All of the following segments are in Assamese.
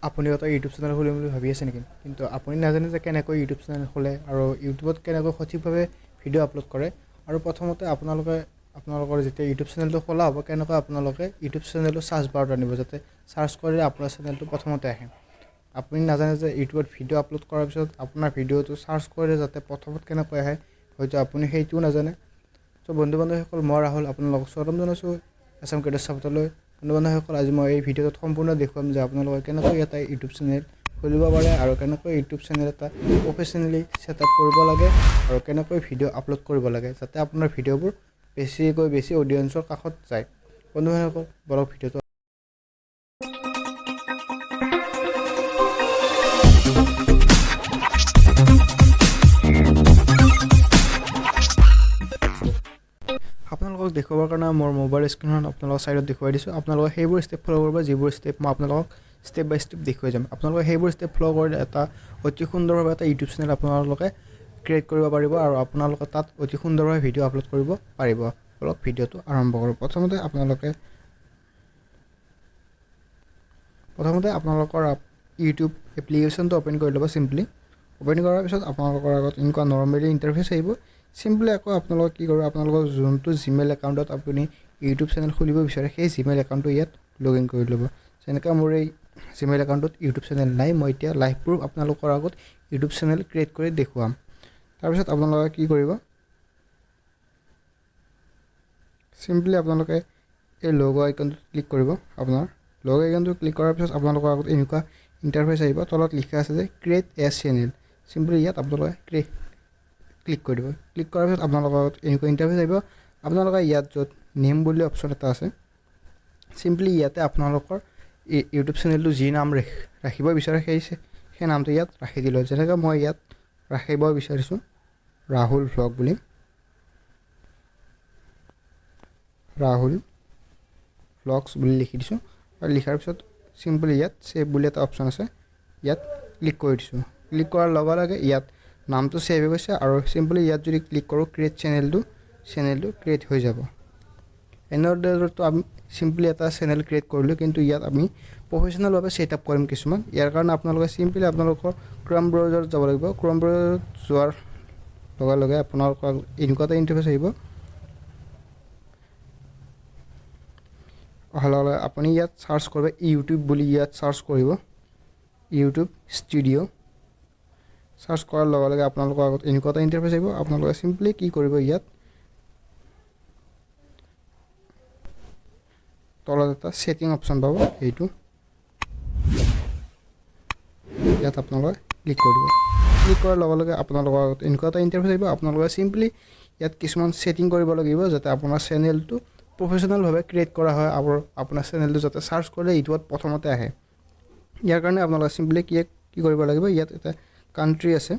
আপুনি এটা ইউটিউব চেনেল খুলিম বুলি ভাবি আছে নেকি? কিন্তু আপুনি নাজানে যে কেনেকৈ ইউটিউব চেনেল খোলে আৰু ইউটিউবত কেনেকৈ সঠিকভাৱে ভিডিঅ' আপলোড কৰে। আৰু প্ৰথমতে আপোনালোকৰ যেতিয়া ইউটিউব চেনেলটো খোলা হ'ব, কেনেকৈ আপোনালোকে ইউটিউব চেনেলটো চাৰ্চ বাৰত আনিব, যাতে চাৰ্চ কৰিলে আপোনাৰ চেনেলটো প্ৰথমতে আহে। আপুনি নাজানে যে ইউটিউবত ভিডিঅ' আপলোড কৰাৰ পিছত আপোনাৰ ভিডিঅ'টো চাৰ্চ কৰিলে যাতে প্ৰথমত কেনেকৈ আহে, হয়তো আপুনি সেইটোও নাজানে। চ' বন্ধু বান্ধৱীসকল, মই ৰাহুল আপোনালোকক স্বাগতম জনাইছোঁ আছাম ক্ৰিয়েটৰ চাপোৰ্টলৈ। বন্ধু বান্ধৱীসকল, আজি মই এই ভিডিঅ'টোত সম্পূৰ্ণ দেখুৱাম যে আপোনালোকে কেনেকৈ এটা ইউটিউব চেনেল খুলিব পাৰে আৰু কেনেকৈ ইউটিউব চেনেল এটা প্ৰফেচনেলি ছেটআপ কৰিব লাগে আৰু কেনেকৈ ভিডিঅ' আপলোড কৰিব লাগে, যাতে আপোনাৰ ভিডিঅ'বোৰ বেছি অডিয়েঞ্চৰ কাষত যায়। বন্ধু বান্ধৱীসকল, বলক ভিডিঅ'টো। আপোনালোকক দেখুৱাবৰ কাৰণে মোৰ মোবাইল স্ক্ৰীণখন আপোনালোকৰ চাইডত দেখুৱাই দিছোঁ। আপোনালোকে সেইবোৰ ষ্টেপ ফ'ল' কৰিব, যিবোৰ ষ্টেপ মই আপোনালোকক ষ্টেপ বাই ষ্টেপ দেখুৱাই যাম। আপোনালোকে সেইবোৰ ষ্টেপ ফ'ল' কৰিলে এটা অতি সুন্দৰভাৱে এটা ইউটিউব চেনেল আপোনালোকে ক্ৰিয়েট কৰিব পাৰিব আৰু আপোনালোকে তাত অতি সুন্দৰভাৱে ভিডিঅ' আপলোড কৰিব পাৰিব। অলপ ভিডিঅ'টো আৰম্ভ কৰোঁ। প্ৰথমতে আপোনালোকৰ ইউটিউব এপ্লিকেশ্যনটো অ'পেন কৰি ল'ব। চিম্পলি অ'পেন কৰাৰ পিছত আপোনালোকৰ আগত এনেকুৱা নৰ্মেলি ইণ্টাৰফেচ আহিব। চিম্পলি আকৌ আপোনালোকে কি কৰিব, আপোনালোকৰ যোনটো জিমেইল একাউণ্টত আপুনি ইউটিউব চেনেল খুলিব বিচাৰে, সেই জিমেইল একাউণ্টটো ইয়াত লগ ইন কৰি ল'ব। যেনেকৈ মোৰ এই জিমেইল একাউণ্টত ইউটিউব চেনেল নাই, মই এতিয়া লাইভ প্ৰুফ আপোনালোকৰ আগত ইউটিউব চেনেল ক্ৰিয়েট কৰি দেখুৱাম। তাৰপিছত আপোনালোকে কি কৰিব, চিম্পলি আপোনালোকে এই লগ' আইকনটোত ক্লিক কৰিব। আপোনাৰ লগ' আইকনটো ক্লিক কৰাৰ পিছত আপোনালোকৰ আগত এনেকুৱা ইণ্টাৰফেচ আহিব। তলত লিখা আছে যে ক্ৰিয়েট এ চেনেল। চিম্পলি ইয়াত আপোনালোকে ক্লিক কৰি দিব। ক্লিক কৰাৰ পিছত আপোনালোকৰ আগত এনেকুৱা ইণ্টাৰফেচ আহিব। আপোনালোকে ইয়াত য'ত নেম বুলি অপশ্যন এটা আছে, চিম্পলি ইয়াতে আপোনালোকৰ ইউটিউব চেনেলটো যি নাম ৰাখিব বিচাৰে সেই নামটো ইয়াত ৰাখি দিলোঁ। যেনেকৈ মই ইয়াত ৰাখিব বিচাৰিছোঁ ৰাহুল ভ্লগ বুলি, ৰাহুল ভ্লগছ বুলি লিখি দিছোঁ। আৰু লিখাৰ পিছত চিম্পলি ইয়াত ছেভ বুলি এটা অপশ্যন আছে, ইয়াত ক্লিক কৰি দিছোঁ। ক্লিক কৰাৰ লগে লগে ইয়াত নামটো ছেভ হৈ গৈছে আৰু চিম্পলি ইয়াত যদি ক্লিক কৰোঁ ক্ৰিয়েট চেনেলটো ক্ৰিয়েট হৈ যাব। এনেদৰেতো আমি চিম্পলি এটা চেনেল ক্ৰিয়েট কৰিলোঁ, কিন্তু ইয়াত আমি প্ৰফেচনেলভাৱে ছেটআপ কৰিম কিছুমান। ইয়াৰ কাৰণে আপোনালোকে চিম্পলি আপোনালোকৰ ক্ৰম ব্ৰাউজাৰত যাব লাগিব। ক্ৰম ব্ৰাউজাৰত যোৱাৰ লগে লগে আপোনালোকৰ এনেকুৱা এটা ইণ্টাৰফেচ আহিব। অহাৰ লগে লগে আপুনি ইয়াত চাৰ্চ কৰিব ইউটিউব বুলি, ইয়াত চাৰ্চ কৰিব ইউটিউব ষ্টুডিঅ'। চাৰ্চ কৰাৰ লগে লগে আপোনালোকৰ আগত এনেকুৱা এটা ইণ্টাৰফেচ আহিব। আপোনালোকে চিম্পলি কি কৰিব, ইয়াত তলত এটা ছেটিং অপশ্যন পাব, সেইটো ইয়াত আপোনালোকে ক্লিক কৰি দিব। ক্লিক কৰাৰ লগে লগে আপোনালোকৰ আগত এনেকুৱা এটা ইণ্টাৰফেচ আহিব। আপোনালোকে চিম্পলি ইয়াত কিছুমান ছেটিং কৰিব লাগিব, যাতে আপোনাৰ চেনেলটো প্ৰফেচনেলভাৱে ক্ৰিয়েট কৰা হয় আৰু আপোনাৰ চেনেলটো যাতে চাৰ্চ কৰিলে ইউটিউবত প্ৰথমতে আহে। ইয়াৰ কাৰণে আপোনালোকে চিম্পলি কি কৰিব লাগিব, ইয়াত এটা কাণ্ট্ৰি আছে,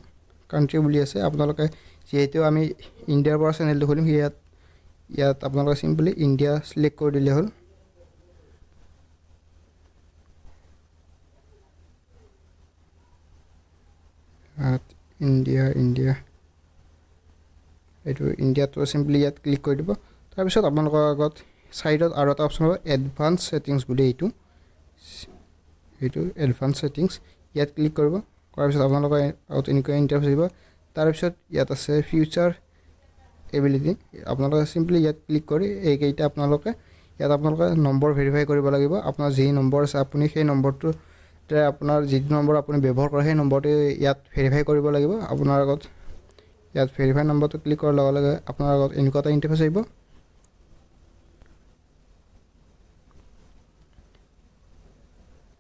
কাণ্ট্ৰি বুলি আছে। আপোনালোকে যিহেতু আমি ইণ্ডিয়াৰ পৰা চেনেলটো খুলিম, ইয়াত আপোনালোকে চিম্পলি ইণ্ডিয়া ছিলেক্ট কৰি দিলে হ'ল। ইণ্ডিয়া এইটো ইণ্ডিয়াটো চিম্পলি ইয়াত ক্লিক কৰি দিব। তাৰপিছত আপোনালোকৰ আগত ছাইডত আৰু এটা অপশ্যন হ'ব এডভান্স ছেটিংছ বুলি, এইটো এডভান্স ছেটিংছ, ইয়াত ক্লিক কৰিব। কৰাৰ পিছত আপোনালোকৰ আগত এনেকুৱা ইণ্টাৰফেচ আহিব। তাৰপিছত ইয়াত আছে ফিউচাৰ এবিলিটি, আপোনালোকে চিম্পলি ইয়াত ক্লিক কৰি এইকেইটা আপোনালোকে নম্বৰ ভেৰিফাই কৰিব লাগিব। আপোনাৰ যি নম্বৰ আছে আপুনি সেই নম্বৰটোতে আপোনাৰ যিটো নম্বৰ আপুনি ব্যৱহাৰ কৰে সেই নম্বৰটো ইয়াত ভেৰিফাই কৰিব লাগিব। আপোনাৰ আগত ইয়াত ভেৰিফাই নম্বৰটো ক্লিক কৰাৰ লগে লগে আপোনাৰ আগত এনেকুৱা এটা ইণ্টাৰফেচ আহিব।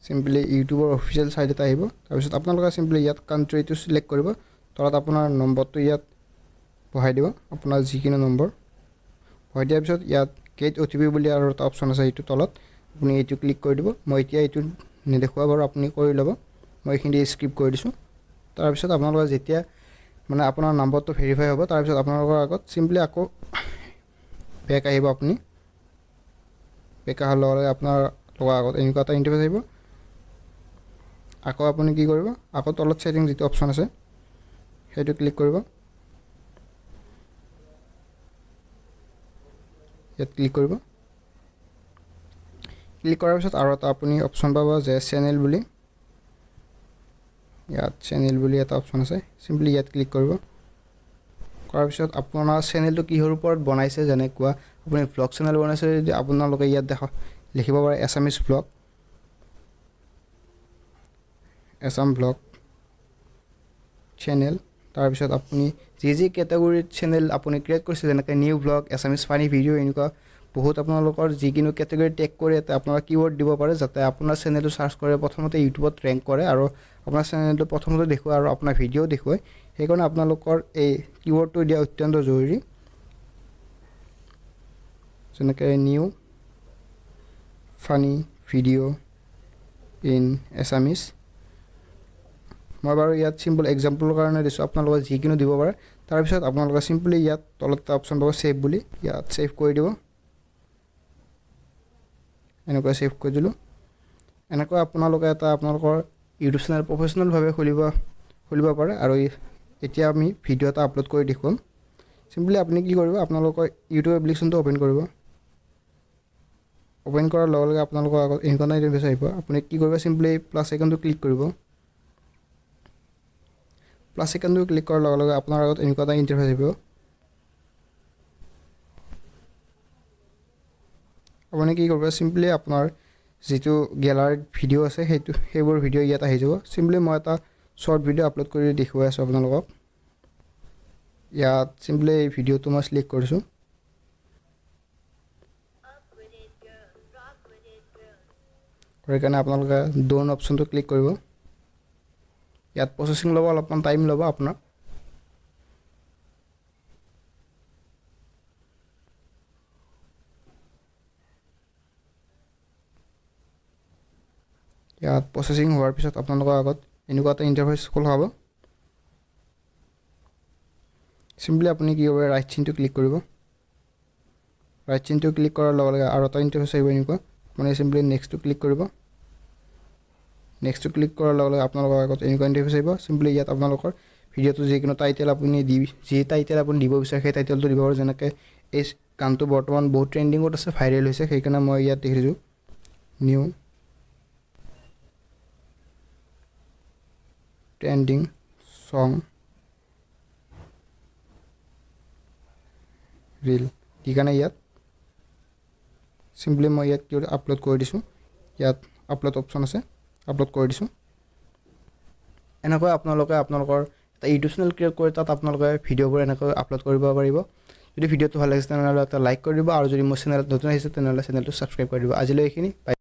চিম্পলি ইউটিউবৰ অফিচিয়েল ছাইট এটা আহিব। তাৰপিছত আপোনালোকে চিম্পলি ইয়াত কাণ্ট্ৰিটো ছিলেক্ট কৰিব। তলত আপোনাৰ নম্বৰটো ইয়াত বহাই দিব, আপোনাৰ যিকোনো নম্বৰ বহাই দিয়াৰ পিছত ইয়াত গেট OTP বুলি আৰু এটা অপশ্যন আছে, এইটো তলত আপুনি এইটো ক্লিক কৰি দিব। মই এতিয়া এইটো নেদেখুৱা বাৰু, আপুনি কৰি ল'ব। মই এইখিনি স্কিপ কৰি দিছোঁ। তাৰপিছত আপোনালোকে যেতিয়া আপোনাৰ নম্বৰটো ভেৰিফাই হ'ব, তাৰপিছত আপোনালোকৰ আগত চিম্পলি আকৌ বেক আহিব। আপুনি বেক অহাৰ লগে লগে আপোনাৰ আগত এনেকুৱা এটা ইণ্টাৰফেচ আহিব। আকৌ আপুনি কি কৰিব, আকৌ তলত ছেটিং যিটো অপশ্যন আছে সেইটো ক্লিক কৰিব। ইয়াত ক্লিক কৰিব। ক্লিক কৰাৰ পিছত আৰু এটা আপুনি অপশ্যন পাব যে চেনেল বুলি, ইয়াত চেনেল বুলি এটা অপশ্যন আছে চিম্পলি ইয়াত ক্লিক কৰিব কৰাৰ পিছত আপোনাৰ চেনেলটো কিহৰ ওপৰত বনাইছে যেনেকুৱা আপুনি ব্লগ চেনেল বনাইছে যদি আপোনালোকে ইয়াত লিখিব পাৰে Assamese blog Assam blog channel তাৰপিছত আপুনি যি কেটেগৰীৰ চেনেল আপুনি ক্ৰিয়েট কৰিছে যেনেকৈ new blog Assamese funny video' এনেকুৱা বহুত আপোনালোকৰ যিকোনো কেটেগৰী টেগ কৰি এটা আপোনাৰ কিৱৰ্ড দিব পাৰে যাতে আপোনাৰ চেনেলটো চাৰ্চ কৰে প্ৰথমতে ইউটিউবত ৰেংক কৰে আৰু আপোনাৰ চেনেলটো প্ৰথমতে দেখুৱায় আৰু আপোনাৰ ভিডিঅ' দেখুৱায় সেইকাৰণে আপোনালোকৰ এই কিৱৰ্ডটো দিয়া অত্যন্ত জৰুৰী যেনেকৈ new funny video' in Assamese মই বাৰু ইয়াত চিম্পল এক্সাম্পলৰ কাৰণে দিছোঁ আপোনালোকে যিকোনো দিব পাৰে তাৰপিছত আপোনালোকে চিম্পলি ইয়াত তলত এটা অপশ্যন পাব ছেভ বুলি ইয়াত ছেভ কৰি দিব এনেকৈ ছেভ কৰি দিলোঁ এনেকৈ আপোনালোকে এটা আপোনালোকৰ ইউটিউব চেনেল প্ৰফেচনেলভাৱে খুলিব পাৰে আৰু এতিয়া আমি ভিডিঅ' এটা আপলোড কৰি দেখুৱাম চিম্পলি আপুনি কি কৰিব আপোনালোকৰ ইউটিউব এপ্লিকেশ্যনটো অ'পেন কৰিব অ'পেন কৰাৰ লগে লগে আপোনালোকৰ আগত এনেকুৱা এটা ইণ্টাৰফেচ আহিব আপুনি কি কৰিব চিম্পলি প্লাছ আইকনটো ক্লিক কৰিব প্লাছ আইকনটো ক্লিক কৰাৰ লগে লগে আপোনাৰ আগত এনেকুৱা এটা ইণ্টাৰফেচ আহিব আপুনি কি কৰিব চিম্পলি আপোনাৰ যিটো গেলাৰীত ভিডিঅ' আছে সেইবোৰ ভিডিঅ' ইয়াত আহি যাব চিম্পলি মই এটা শ্বৰ্ট ভিডিঅ' আপলোড কৰি দেখুৱাই আছোঁ আপোনালোকক ইয়াত চিম্পলি এই ভিডিঅ'টো মই ছিলেক্ট কৰিছোঁ সেইকাৰণে আপোনালোকে ডন অপশ্যনটো ক্লিক কৰিব ইয়াত প্ৰচেছিং ল'ব অলপমান টাইম ল'ব আপোনাৰ ইয়াত প্ৰচেছিং হোৱাৰ পিছত আপোনালোকৰ আগত এনেকুৱা এটা ইণ্টাৰফেচ খোলা হ'ব চিম্পলি আপুনি কি কৰিব ৰাইট চিনটো ক্লিক কৰিব ৰাইট চিনটো ক্লিক কৰাৰ লগে লগে আৰু এটা ইণ্টাৰফেচ আহিব এনেকুৱা আপুনি চিম্পলি নেক্সটটো ক্লিক কৰিব নেক্সটটো ক্লিক কৰাৰ লগে লগে আপোনালোকৰ আগত এনেকুৱা ইণ্টাৰফেচ আহিব চিম্পলি ইয়াত আপোনালোকৰ ভিডিঅ'টো যিকোনো টাইটেল আপুনি যি টাইটেল আপুনি দিব বিচাৰে সেই টাইটেলটো দিব পাৰে যেনেকৈ এই গানটো বৰ্তমান বহুত ট্ৰেণ্ডিঙত আছে ভাইৰেল হৈছে সেইকাৰণে মই ইয়াত দেখিছোঁ নিউ ট্ৰেণ্ডিং সং ৰিল দি কাৰণে ইয়াত চিম্পলি মই ইয়াত কি আপলোড কৰি দিছোঁ ইয়াত আপলোড অপশ্যন আছে আপলোড কৰি দিছোঁ এনেকৈ আপোনালোকে আপোনালোকৰ এটা ইউটিউব চেনেল ক্ৰিয়েট কৰি তাত আপোনালোকে ভিডিঅ'বোৰ এনেকৈ আপলোড কৰিব পাৰিব যদি ভিডিঅ'টো ভাল লাগিছে তেনেহ'লে এটা লাইক কৰি দিব আৰু যদি মোৰ চেনেলত নতুন আহিছে তেনেহ'লে চেনেলটো ছাবস্ক্ৰাইব কৰি দিব আজিলৈ এইখিনি